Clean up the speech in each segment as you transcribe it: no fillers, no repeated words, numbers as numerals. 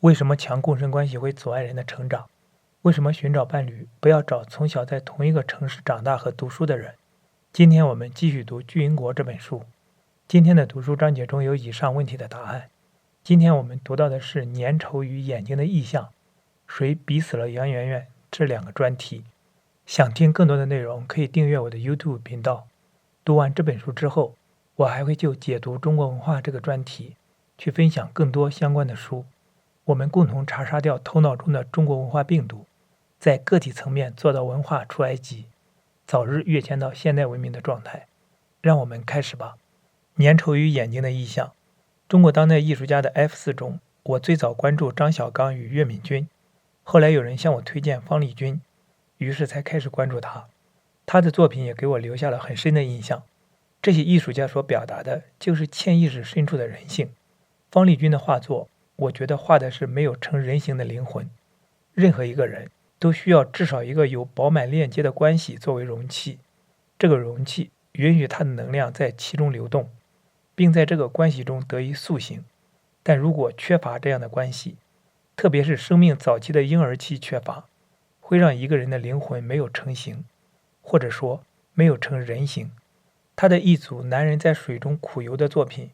为什么强共生关系会阻碍人的成长？为什么寻找伴侣不要找从小在同一个城市长大和读书的人？今天我们继续读巨婴国这本书。今天的读书章节中有以上问题的答案。今天我们读到的是粘稠与眼睛的意象，谁逼死了杨圆圆这两个专题。想听更多的内容，可以订阅我的 YouTube 频道。读完这本书之后，我还会就解读中国文化这个专题去分享更多相关的书。我们共同查杀掉头脑中的中国文化病毒，在个体层面做到文化出埃及，早日跃迁到现代文明的状态。让我们开始吧。粘稠于眼睛的意象。中国当代艺术家的 F4 中，我最早关注张小刚与岳敏君，后来有人向我推荐方力钧，于是才开始关注他。他的作品也给我留下了很深的印象。这些艺术家所表达的就是潜意识深处的人性。方力钧的画作，我觉得画的是没有成人形的灵魂。任何一个人都需要至少一个有饱满链接的关系作为容器，这个容器允许他的能量在其中流动，并在这个关系中得以塑形。但如果缺乏这样的关系，特别是生命早期的婴儿期缺乏，会让一个人的灵魂没有成型，或者说没有成人形。他的一组男人在水中苦游的作品，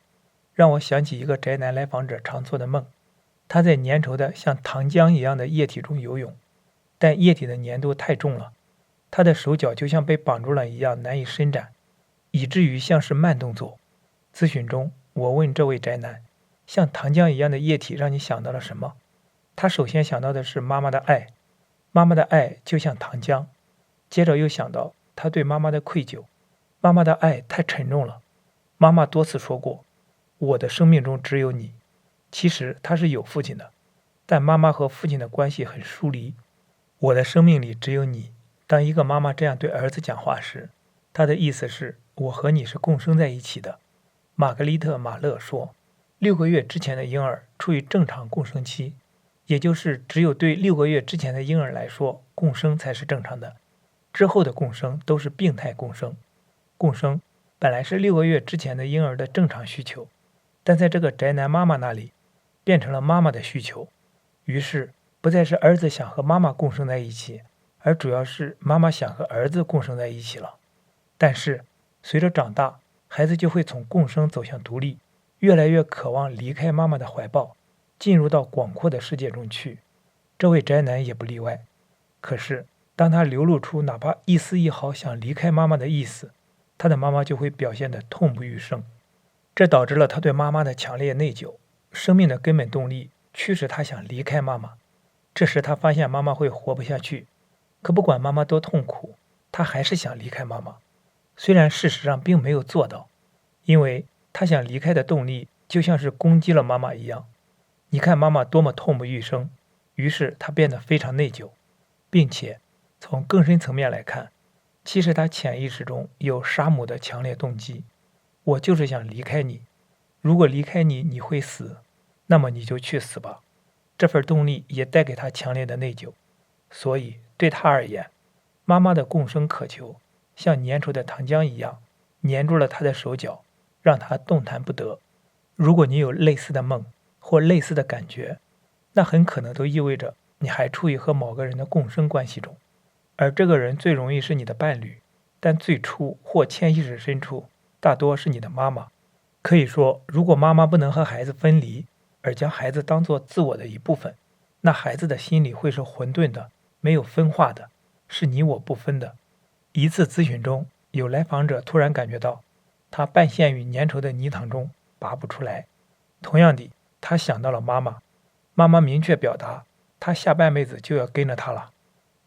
让我想起一个宅男来访者常做的梦。他在粘稠的像糖浆一样的液体中游泳，但液体的粘度太重了，他的手脚就像被绑住了一样难以伸展，以至于像是慢动作。咨询中，我问这位宅男，像糖浆一样的液体让你想到了什么？他首先想到的是妈妈的爱，妈妈的爱就像糖浆，接着又想到他对妈妈的愧疚，妈妈的爱太沉重了。妈妈多次说过，我的生命中只有你。其实他是有父亲的，但妈妈和父亲的关系很疏离。我的生命里只有你。当一个妈妈这样对儿子讲话时，她的意思是我和你是共生在一起的。玛格丽特·马勒说，6个月之前的婴儿处于正常共生期，也就是只有对6个月之前的婴儿来说，共生才是正常的，之后的共生都是病态共生。共生本来是6个月之前的婴儿的正常需求，但在这个宅男妈妈那里变成了妈妈的需求，于是不再是儿子想和妈妈共生在一起，而主要是妈妈想和儿子共生在一起了。但是随着长大，孩子就会从共生走向独立，越来越渴望离开妈妈的怀抱，进入到广阔的世界中去。这位宅男也不例外。可是当他流露出哪怕一丝一毫想离开妈妈的意思，他的妈妈就会表现得痛不欲生。这导致了他对妈妈的强烈内疚，生命的根本动力驱使他想离开妈妈。这时他发现妈妈会活不下去，可不管妈妈多痛苦，他还是想离开妈妈。虽然事实上并没有做到，因为他想离开的动力就像是攻击了妈妈一样。你看妈妈多么痛不欲生，于是他变得非常内疚，并且从更深层面来看，其实他潜意识中有杀母的强烈动机。我就是想离开你，如果离开你你会死，那么你就去死吧。这份动力也带给他强烈的内疚。所以对他而言，妈妈的共生渴求像粘稠的糖浆一样粘住了他的手脚，让他动弹不得。如果你有类似的梦或类似的感觉，那很可能都意味着你还处于和某个人的共生关系中，而这个人最容易是你的伴侣，但最初或潜意识深处大多是你的妈妈。可以说，如果妈妈不能和孩子分离，而将孩子当作自我的一部分，那孩子的心里会是混沌的，没有分化的，是你我不分的。一次咨询中，有来访者突然感觉到他半陷于粘稠的泥塘中拔不出来。同样的，他想到了妈妈，妈妈明确表达他下半辈子就要跟着他了。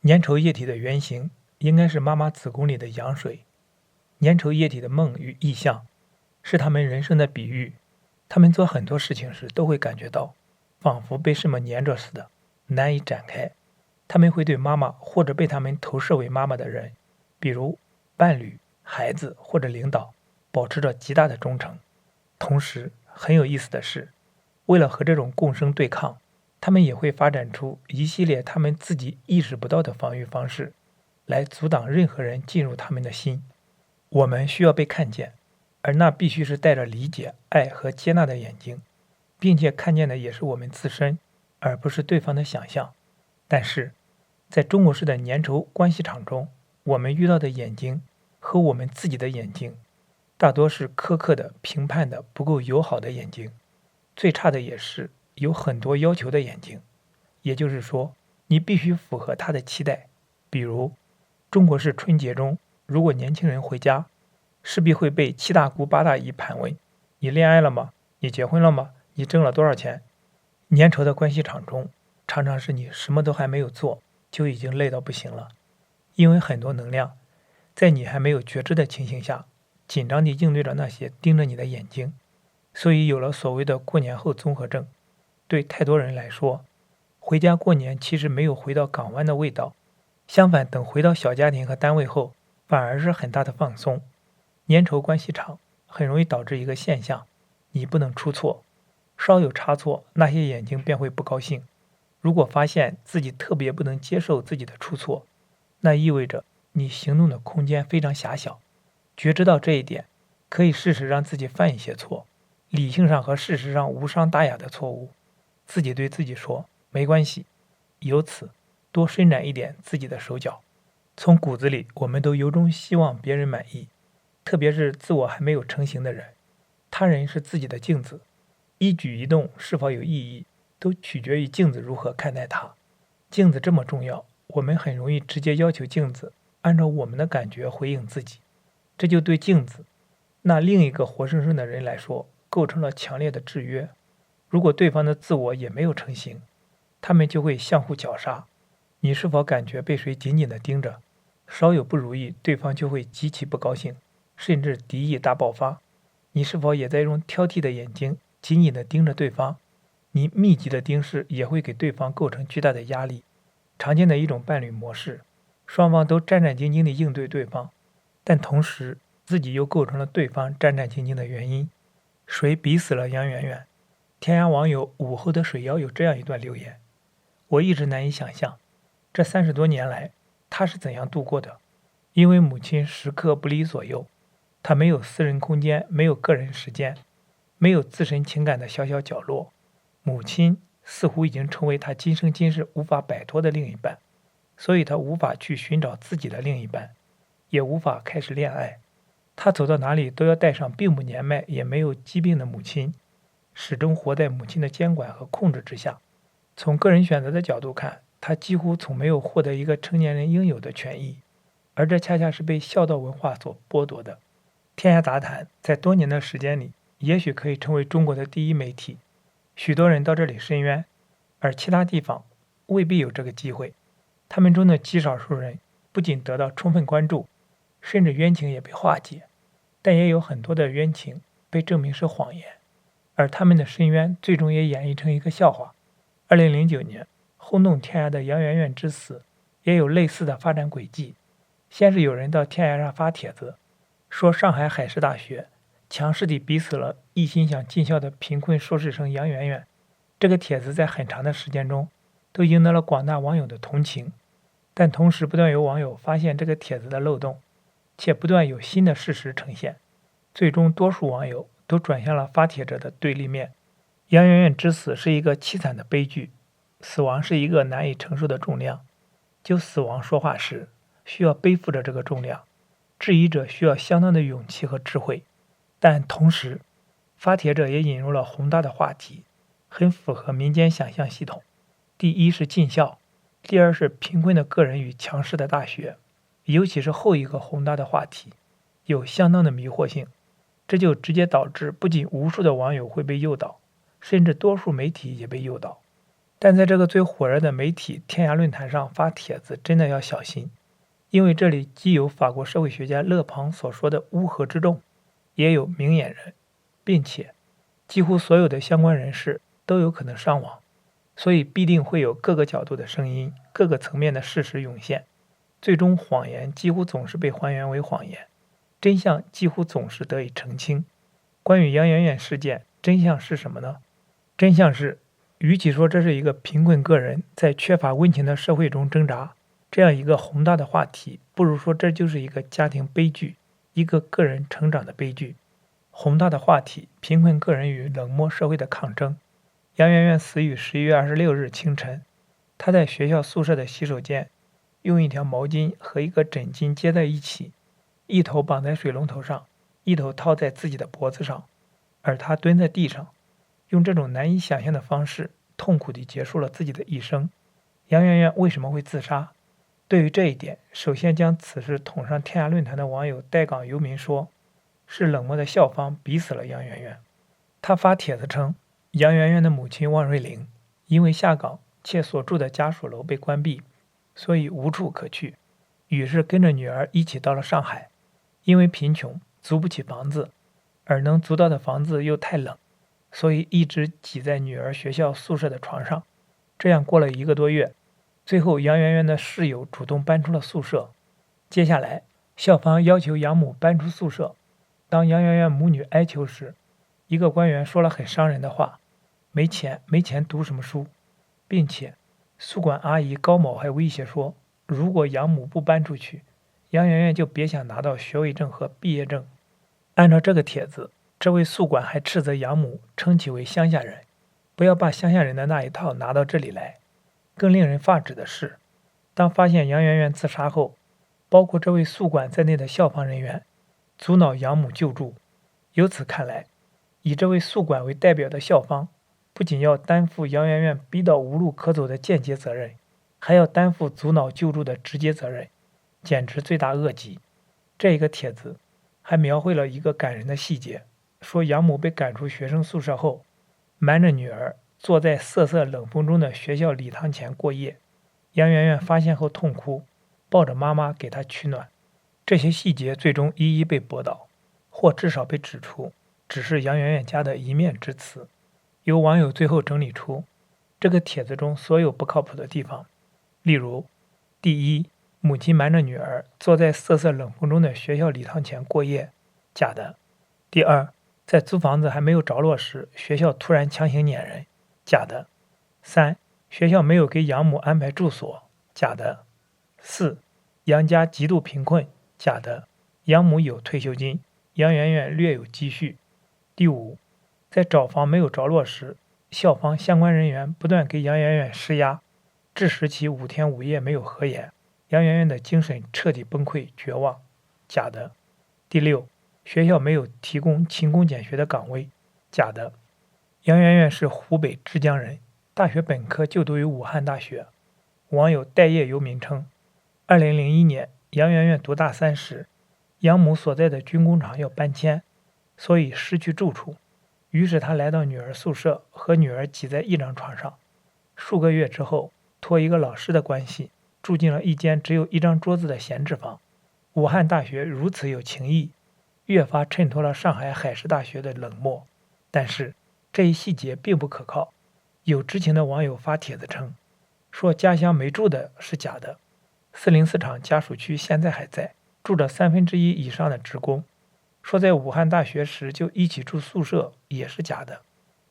粘稠液体的原型应该是妈妈子宫里的羊水。粘稠液体的梦与意象是他们人生的比喻。他们做很多事情时都会感觉到仿佛被什么粘着似的，难以展开。他们会对妈妈或者被他们投射为妈妈的人，比如伴侣、孩子或者领导，保持着极大的忠诚。同时很有意思的是，为了和这种共生对抗，他们也会发展出一系列他们自己意识不到的防御方式，来阻挡任何人进入他们的心。我们需要被看见，而那必须是带着理解、爱和接纳的眼睛，并且看见的也是我们自身，而不是对方的想象。但是，在中国式的粘稠关系场中，我们遇到的眼睛和我们自己的眼睛，大多是苛刻的、评判的、不够友好的眼睛，最差的也是有很多要求的眼睛。也就是说，你必须符合他的期待。比如，中国式春节中，如果年轻人回家，势必会被七大姑八大姨盘问：你恋爱了吗？你结婚了吗？你挣了多少钱？粘稠的关系场中，常常是你什么都还没有做，就已经累到不行了。因为很多能量，在你还没有觉知的情形下，紧张地应对着那些盯着你的眼睛，所以有了所谓的过年后综合症。对太多人来说，回家过年其实没有回到港湾的味道，相反，等回到小家庭和单位后，反而是很大的放松。粘稠关系场很容易导致一个现象：你不能出错，稍有差错，那些眼睛便会不高兴。如果发现自己特别不能接受自己的出错，那意味着你行动的空间非常狭小。觉知到这一点，可以试试让自己犯一些错，理性上和事实上无伤大雅的错误。自己对自己说没关系，由此多伸展一点自己的手脚。从骨子里，我们都由衷希望别人满意，特别是自我还没有成型的人。他人是自己的镜子，一举一动是否有意义，都取决于镜子如何看待它。镜子这么重要，我们很容易直接要求镜子按照我们的感觉回应自己，这就对镜子那另一个活生生的人来说构成了强烈的制约。如果对方的自我也没有成型，他们就会相互绞杀。你是否感觉被谁紧紧地盯着？稍有不如意，对方就会极其不高兴，甚至敌意大爆发。你是否也在用挑剔的眼睛紧紧地盯着对方？你密集的盯视也会给对方构成巨大的压力。常见的一种伴侣模式，双方都战战兢兢地应对对方，但同时自己又构成了对方战战兢兢的原因。谁逼死了杨圆圆？天涯网友午后的水妖有这样一段留言：我一直难以想象，这30多年来他是怎样度过的。因为母亲时刻不离左右，他没有私人空间，没有个人时间，没有自身情感的小小角落。母亲似乎已经成为他今生今世无法摆脱的另一半，所以他无法去寻找自己的另一半，也无法开始恋爱。他走到哪里都要带上并不年迈也没有疾病的母亲，始终活在母亲的监管和控制之下。从个人选择的角度看，他几乎从没有获得一个成年人应有的权益，而这恰恰是被孝道文化所剥夺的。天涯杂谈在多年的时间里，也许可以成为中国的第一媒体。许多人到这里申冤，而其他地方未必有这个机会。他们中的极少数人不仅得到充分关注，甚至冤情也被化解，但也有很多的冤情被证明是谎言，而他们的申冤最终也演绎成一个笑话。2009年轰动天涯的杨圆圆之死也有类似的发展轨迹。先是有人到天涯上发帖子，说上海海事大学强势地逼死了一心想进校的贫困硕士生杨圆圆。这个帖子在很长的时间中都赢得了广大网友的同情，但同时不断有网友发现这个帖子的漏洞，且不断有新的事实呈现，最终多数网友都转向了发帖者的对立面。杨圆圆之死是一个凄惨的悲剧，死亡是一个难以承受的重量。就死亡说话时，需要背负着这个重量，质疑者需要相当的勇气和智慧。但同时，发帖者也引入了宏大的话题，很符合民间想象系统。第一是尽孝，第二是贫困的个人与强势的大学。尤其是后一个宏大的话题，有相当的迷惑性，这就直接导致不仅无数的网友会被诱导，甚至多数媒体也被诱导。但在这个最火热的媒体天涯论坛上发帖子真的要小心，因为这里既有法国社会学家勒庞所说的乌合之众，也有明眼人，并且几乎所有的相关人士都有可能上网，所以必定会有各个角度的声音，各个层面的事实涌现。最终谎言几乎总是被还原为谎言，真相几乎总是得以澄清。关于杨圆圆事件，真相是什么呢？真相是，与其说这是一个贫困个人在缺乏温情的社会中挣扎，这样一个宏大的话题，不如说这就是一个家庭悲剧，一个个人成长的悲剧。宏大的话题，贫困个人与冷漠社会的抗争，杨媛媛死于11月26日清晨。她在学校宿舍的洗手间，用一条毛巾和一个枕巾接在一起，一头绑在水龙头上，一头套在自己的脖子上，而她蹲在地上，用这种难以想象的方式，痛苦地结束了自己的一生。杨媛媛为什么会自杀？对于这一点，首先将此事捅上天涯论坛的网友带岗游民说，是冷漠的校方逼死了杨媛媛。他发帖子称，杨媛媛的母亲汪瑞玲因为下岗且所住的家属楼被关闭，所以无处可去，于是跟着女儿一起到了上海。因为贫穷租不起房子，而能租到的房子又太冷，所以一直挤在女儿学校宿舍的床上。这样过了1个多月，最后杨媛媛的室友主动搬出了宿舍。接下来校方要求养母搬出宿舍。当杨媛媛母女哀求时，一个官员说了很伤人的话，没钱读什么书，并且宿管阿姨高某还威胁说，如果养母不搬出去，杨媛媛就别想拿到学位证和毕业证。按照这个帖子，这位宿管还斥责养母称其为乡下人，不要把乡下人的那一套拿到这里来。更令人发指的是，当发现杨媛媛自杀后，包括这位宿管在内的校方人员阻挠养母救助。由此看来，以这位宿管为代表的校方不仅要担负杨媛媛逼到无路可走的间接责任，还要担负阻挠救助的直接责任，简直罪大恶极。这个帖子还描绘了一个感人的细节，说养母被赶出学生宿舍后，瞒着女儿坐在瑟瑟冷风中的学校礼堂前过夜。杨媛媛发现后痛哭，抱着妈妈给她取暖。这些细节最终一一被驳倒，或至少被指出只是杨媛媛家的一面之词。有网友最后整理出这个帖子中所有不靠谱的地方，例如：第一，母亲瞒着女儿坐在瑟瑟冷风中的学校礼堂前过夜，假的；第二，在租房子还没有着落时，学校突然强行撵人，假的；三，学校没有给养母安排住所，假的；四，杨家极度贫困，假的；养母有退休金，杨媛媛略有积蓄。第五，在找房没有着落时，校方相关人员不断给杨媛媛施压，致使其5天5夜没有合眼，杨媛媛的精神彻底崩溃绝望，假的；第六，学校没有提供勤工俭学的岗位，假的；杨媛媛是湖北枝江人，大学本科就读于武汉大学。网友待业游民称，2001年杨媛媛读大3时，养母所在的军工厂要搬迁，所以失去住处，于是他来到女儿宿舍，和女儿挤在一张床上。数个月之后，托一个老师的关系，住进了一间只有一张桌子的闲置房。武汉大学如此有情义，越发衬托了上海海事大学的冷漠。但是这一细节并不可靠。有知情的网友发帖子称，说家乡没住的是假的，404厂家属区现在还在，住着1/3以上的职工。说在武汉大学时就一起住宿舍也是假的。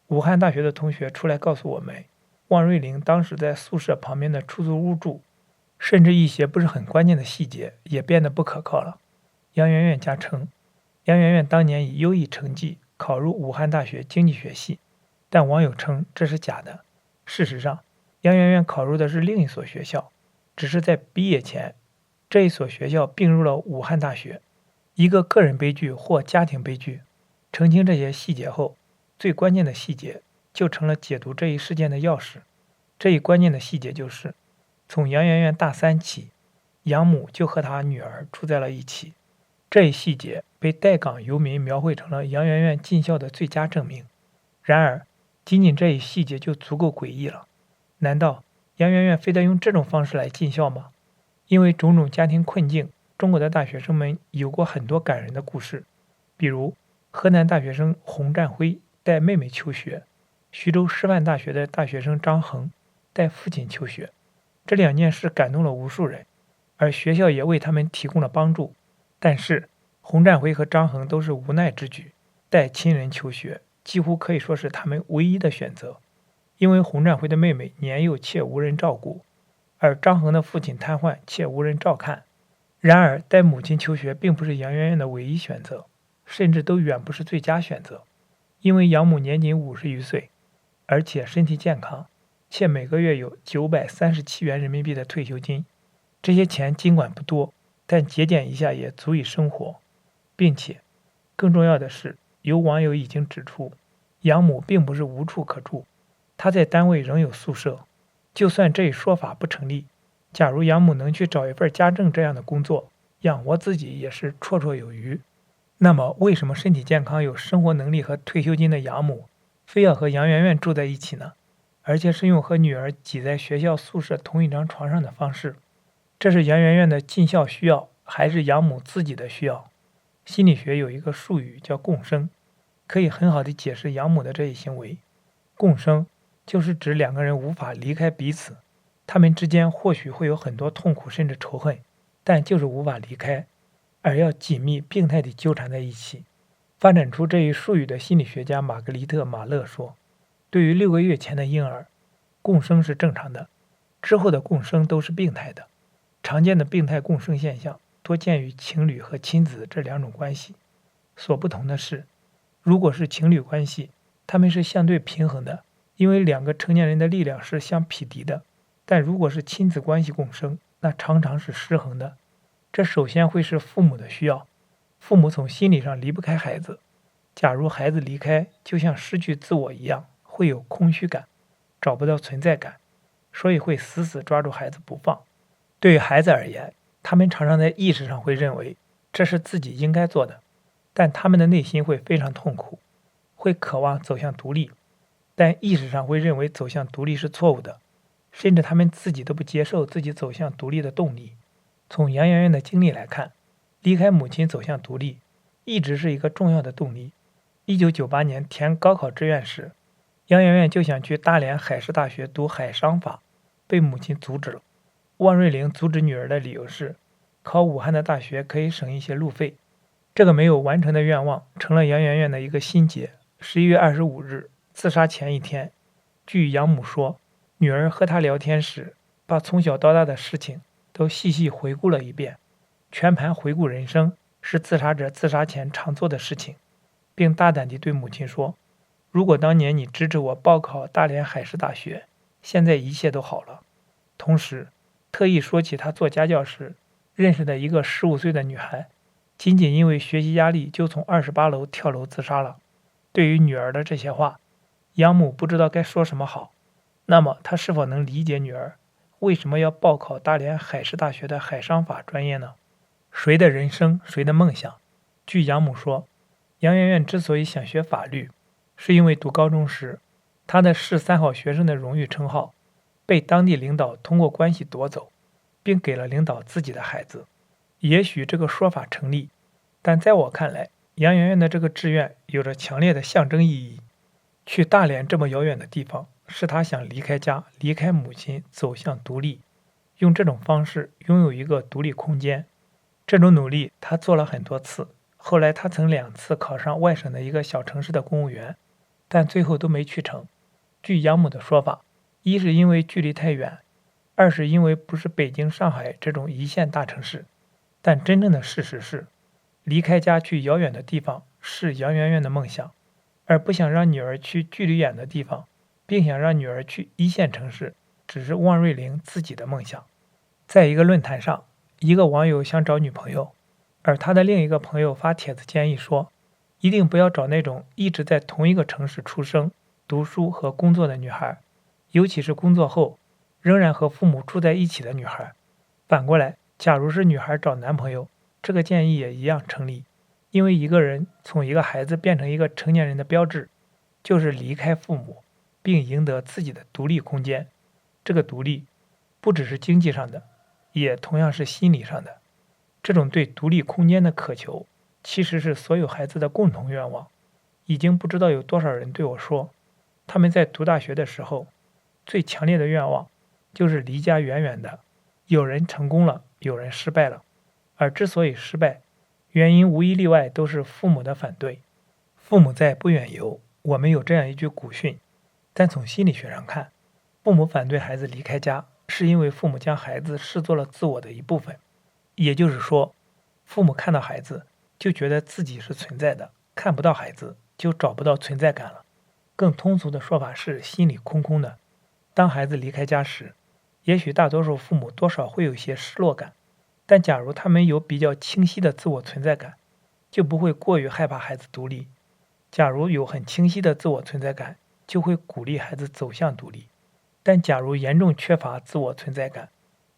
武汉大学的同学出来告诉我们，汪瑞玲当时在宿舍旁边的出租屋住，甚至一些不是很关键的细节也变得不可靠了。杨媛媛家称，杨媛媛当年以优异成绩考入武汉大学经济学系，但网友称这是假的。事实上，杨媛媛考入的是另一所学校，只是在毕业前，这一所学校并入了武汉大学。一个个人悲剧或家庭悲剧，澄清这些细节后，最关键的细节就成了解读这一事件的钥匙。这一关键的细节就是，从杨媛媛大3起，养母就和她女儿住在了一起。这一细节被带岗游民描绘成了杨媛媛尽孝的最佳证明。然而，仅仅这一细节就足够诡异了。难道杨媛媛非得用这种方式来尽孝吗？因为种种家庭困境，中国的大学生们有过很多感人的故事，比如河南大学生洪占辉带妹妹求学，徐州师范大学的大学生张恒带父亲求学。这2件事感动了无数人，而学校也为他们提供了帮助。但是洪占辉和张恒都是无奈之举，带亲人求学几乎可以说是他们唯一的选择。因为洪占辉的妹妹年幼且无人照顾，而张恒的父亲瘫痪且无人照看。然而带母亲求学并不是杨媛媛的唯一选择，甚至都远不是最佳选择。因为养母年仅50余岁，而且身体健康，且每个月有937元人民币的退休金。这些钱尽管不多，但节俭一下也足以生活。并且，更重要的是，有网友已经指出，养母并不是无处可住，她在单位仍有宿舍。就算这一说法不成立，假如养母能去找一份家政这样的工作，养活自己也是绰绰有余。那么，为什么身体健康、有生活能力和退休金的养母，非要和杨媛媛住在一起呢？而且是用和女儿挤在学校宿舍同一张床上的方式？这是杨媛媛的尽孝需要，还是养母自己的需要？心理学有一个术语叫共生，可以很好的解释养母的这一行为。共生就是指两个人无法离开彼此，他们之间或许会有很多痛苦甚至仇恨，但就是无法离开，而要紧密病态地纠缠在一起。发展出这一术语的心理学家玛格丽特·马勒说，对于6个月前的婴儿，共生是正常的，之后的共生都是病态的。常见的病态共生现象多见于情侣和亲子这两种关系。所不同的是，如果是情侣关系，他们是相对平衡的，因为两个成年人的力量是相匹敌的。但如果是亲子关系共生，那常常是失衡的。这首先会是父母的需要，父母从心理上离不开孩子。假如孩子离开，就像失去自我一样，会有空虚感，找不到存在感，所以会死死抓住孩子不放。对于孩子而言，他们常常在意识上会认为这是自己应该做的，但他们的内心会非常痛苦，会渴望走向独立，但意识上会认为走向独立是错误的，甚至他们自己都不接受自己走向独立的动力。从杨媛媛的经历来看，离开母亲走向独立，一直是一个重要的动力。1998年填高考志愿时，杨媛媛就想去大连海事大学读海商法，被母亲阻止了。汪瑞玲阻止女儿的理由是，考武汉的大学可以省一些路费。这个没有完成的愿望成了杨媛媛的一个心结。11月25日，自杀前一天，据养母说，女儿和她聊天时，把从小到大的事情都细细回顾了一遍。全盘回顾人生是自杀者自杀前常做的事情，并大胆地对母亲说，如果当年你支持我报考大连海事大学，现在一切都好了。同时特意说起他做家教时认识的一个15岁的女孩，仅仅因为学习压力就从28楼跳楼自杀了。对于女儿的这些话，养母不知道该说什么好。那么她是否能理解女儿为什么要报考大连海事大学的海商法专业呢？谁的人生，谁的梦想？据养母说，杨媛媛之所以想学法律，是因为读高中时，她的市3好学生的荣誉称号被当地领导通过关系夺走，并给了领导自己的孩子。也许这个说法成立，但在我看来，杨媛媛的这个志愿有着强烈的象征意义。去大连这么遥远的地方，是她想离开家，离开母亲，走向独立，用这种方式拥有一个独立空间。这种努力她做了很多次，后来她曾2次考上外省的一个小城市的公务员，但最后都没去成。据养母的说法，一是因为距离太远，二是因为不是北京、上海这种一线大城市。但真正的事实是，离开家去遥远的地方是杨媛媛的梦想，而不想让女儿去距离远的地方，并想让女儿去一线城市，只是汪瑞玲自己的梦想。在一个论坛上，一个网友想找女朋友，而他的另一个朋友发帖子建议说，一定不要找那种一直在同一个城市出生、读书和工作的女孩，尤其是工作后仍然和父母住在一起的女孩。反过来，假如是女孩找男朋友，这个建议也一样成立，因为一个人从一个孩子变成一个成年人的标志，就是离开父母，并赢得自己的独立空间。这个独立不只是经济上的，也同样是心理上的。这种对独立空间的渴求，其实是所有孩子的共同愿望。已经不知道有多少人对我说，他们在读大学的时候，最强烈的愿望就是离家远远的。有人成功了，有人失败了，而之所以失败，原因无一例外都是父母的反对。父母在，不远游。我们有这样一句古训，但从心理学上看，父母反对孩子离开家，是因为父母将孩子视作了自我的一部分。也就是说，父母看到孩子就觉得自己是存在的，看不到孩子就找不到存在感了。更通俗的说法是心里空空的。当孩子离开家时，也许大多数父母多少会有些失落感，但假如他们有比较清晰的自我存在感，就不会过于害怕孩子独立。假如有很清晰的自我存在感，就会鼓励孩子走向独立。但假如严重缺乏自我存在感，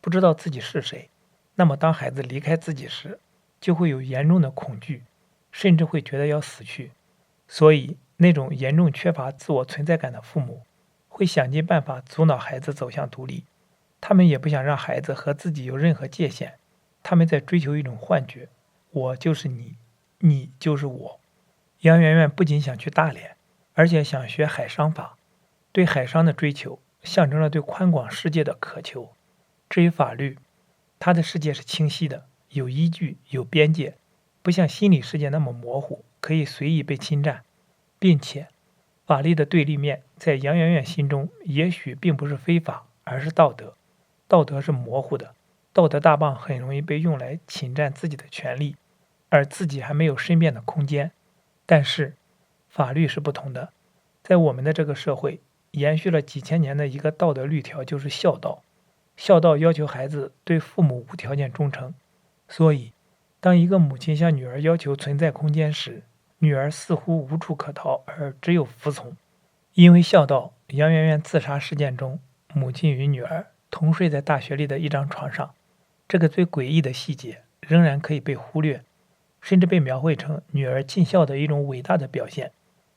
不知道自己是谁，那么当孩子离开自己时，就会有严重的恐惧，甚至会觉得要死去。所以，那种严重缺乏自我存在感的父母，会想尽办法阻挠孩子走向独立。他们也不想让孩子和自己有任何界限，他们在追求一种幻觉：我就是你，你就是我。杨圆圆不仅想去大连，而且想学海商法。对海商的追求，象征了对宽广世界的渴求。至于法律，他的世界是清晰的，有依据，有边界，不像心理世界那么模糊，可以随意被侵占。并且，法律的对立面在杨圆圆心中，也许并不是非法，而是道德。道德是模糊的，道德大棒很容易被用来侵占自己的权利，而自己还没有申辩的空间。但是，法律是不同的，在我们的这个社会，延续了几千年的一个道德律条就是孝道。孝道要求孩子对父母无条件忠诚，所以，当一个母亲向女儿要求存在空间时，女儿似乎无处可逃，而只有服从。因为孝道，杨圆圆自杀事件中，母亲与女儿同睡在大学里的一张床上。这个最诡异的细节仍然可以被忽略，甚至被描绘成女儿尽孝的一种伟大的表现。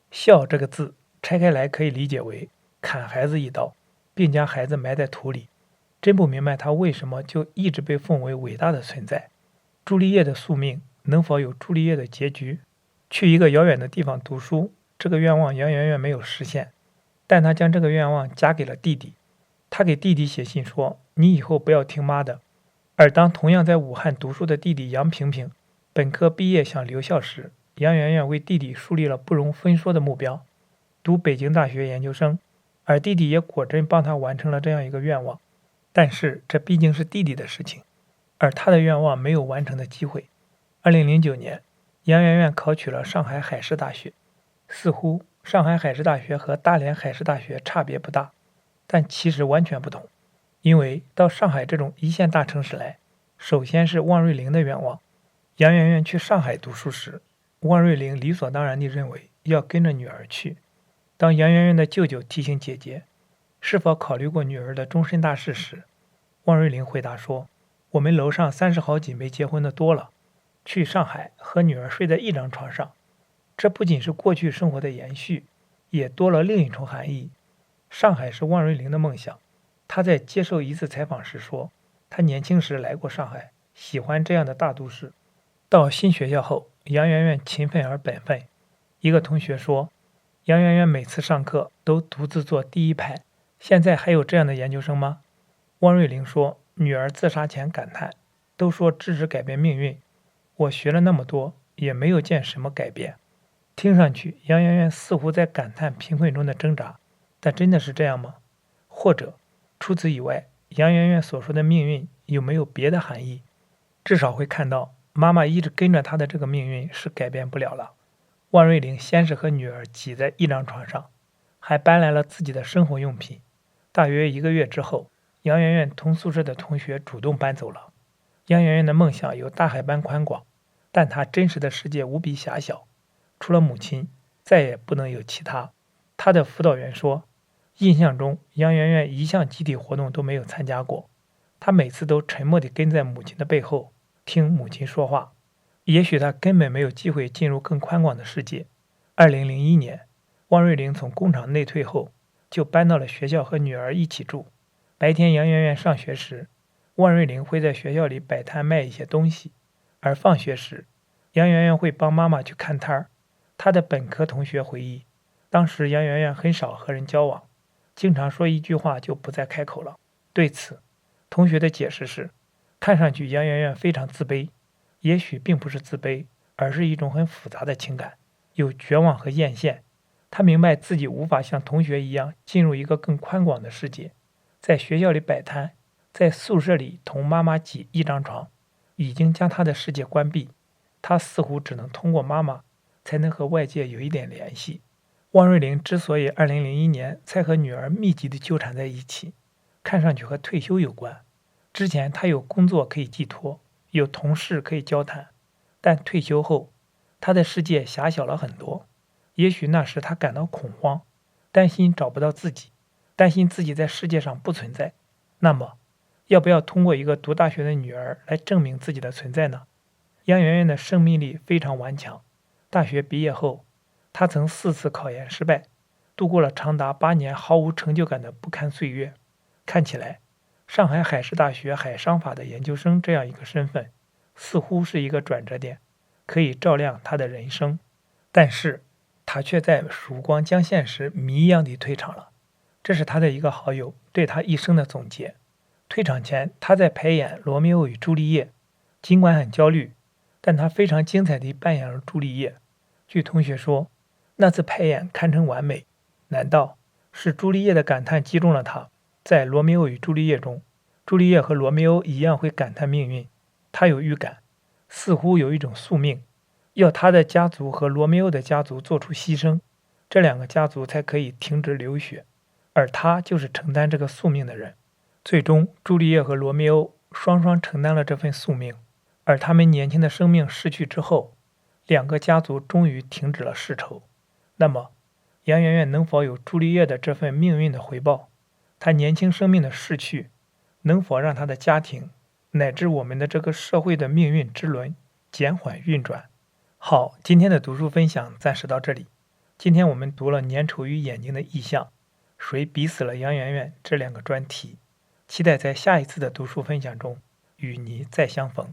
孝这个字拆开来可以理解为砍孩子一刀，并将孩子埋在土里。真不明白他为什么就一直被奉为伟大的存在。朱丽叶的宿命能否有朱丽叶的结局？去一个遥远的地方读书，这个愿望杨圆圆没有实现，但她将这个愿望加给了弟弟。她给弟弟写信说：“你以后不要听妈的。”而当同样在武汉读书的弟弟杨萍萍本科毕业想留校时，杨圆圆为弟弟树立了不容分说的目标：读北京大学研究生。而弟弟也果真帮他完成了这样一个愿望。但是这毕竟是弟弟的事情，而他的愿望没有完成的机会。2009年，杨圆圆考取了上海海事大学。似乎上海海事大学和大连海事大学差别不大，但其实完全不同。因为到上海这种一线大城市来，首先是汪瑞玲的愿望。杨圆圆去上海读书时，汪瑞玲理所当然地认为要跟着女儿去。当杨圆圆的舅舅提醒姐姐是否考虑过女儿的终身大事时，汪瑞玲回答说：“我们楼上30好几没结婚的多了，去上海和女儿睡在一张床上。”这不仅是过去生活的延续，也多了另一重含义。上海是汪瑞玲的梦想。她在接受一次采访时说，她年轻时来过上海，喜欢这样的大都市。到新学校后，杨圆圆勤奋而本分。一个同学说，杨圆圆每次上课都独自坐第一排。现在还有这样的研究生吗？汪瑞玲说，女儿自杀前感叹，都说知识改变命运，我学了那么多，也没有见什么改变。听上去，杨圆圆似乎在感叹贫困中的挣扎，但真的是这样吗？或者，除此以外，杨圆圆所说的命运有没有别的含义？至少会看到，妈妈一直跟着她的这个命运是改变不了了。汪瑞玲先是和女儿挤在一张床上，还搬来了自己的生活用品。大约1个月之后，杨圆圆同宿舍的同学主动搬走了。杨圆圆的梦想有大海般宽广，但她真实的世界无比狭小。除了母亲，再也不能有其他。她的辅导员说，印象中杨圆圆一项集体活动都没有参加过，她每次都沉默地跟在母亲的背后，听母亲说话。也许她根本没有机会进入更宽广的世界。2001年，汪瑞玲从工厂内退后，就搬到了学校和女儿一起住。白天杨圆圆上学时，汪瑞玲会在学校里摆摊卖一些东西，而放学时，杨圆圆会帮妈妈去看摊儿。她的本科同学回忆，当时杨圆圆很少和人交往，经常说一句话就不再开口了。对此，同学的解释是，看上去杨圆圆非常自卑，也许并不是自卑，而是一种很复杂的情感，有绝望和艳羡。她明白自己无法像同学一样进入一个更宽广的世界，在学校里摆摊，在宿舍里同妈妈挤一张床，已经将她的世界关闭。她似乎只能通过妈妈才能和外界有一点联系。汪瑞玲之所以2001年才和女儿密集地纠缠在一起，看上去和退休有关。之前她有工作可以寄托，有同事可以交谈，但退休后，她的世界狭小了很多。也许那时她感到恐慌，担心找不到自己，担心自己在世界上不存在。那么，要不要通过一个读大学的女儿来证明自己的存在呢？杨媛媛的生命力非常顽强。大学毕业后，她曾4次考研失败，度过了长达8年毫无成就感的不堪岁月。看起来，上海海事大学海商法的研究生这样一个身份，似乎是一个转折点，可以照亮她的人生。但是，她却在曙光将现时谜一样地退场了。这是她的一个好友对她一生的总结。退场前，她在排演《罗密欧与朱丽叶》，尽管很焦虑，但她非常精彩地扮演了朱丽叶。据同学说，那次排演堪称完美。难道是朱丽叶的感叹击中了她？在《罗密欧与朱丽叶》中，朱丽叶和罗密欧一样会感叹命运。她有预感，似乎有一种宿命，要她的家族和罗密欧的家族做出牺牲，这2个家族才可以停止流血，而她就是承担这个宿命的人。最终，朱丽叶和罗密欧双双承担了这份宿命，而他们年轻的生命逝去之后，2个家族终于停止了世仇。那么，杨媛媛能否有朱丽叶的这份命运的回报？她年轻生命的逝去，能否让她的家庭乃至我们的这个社会的命运之轮减缓运转？好，今天的读书分享暂时到这里。今天我们读了粘稠于眼睛的意象，谁逼死了杨媛媛这2个专题。期待在下一次的读书分享中与你再相逢。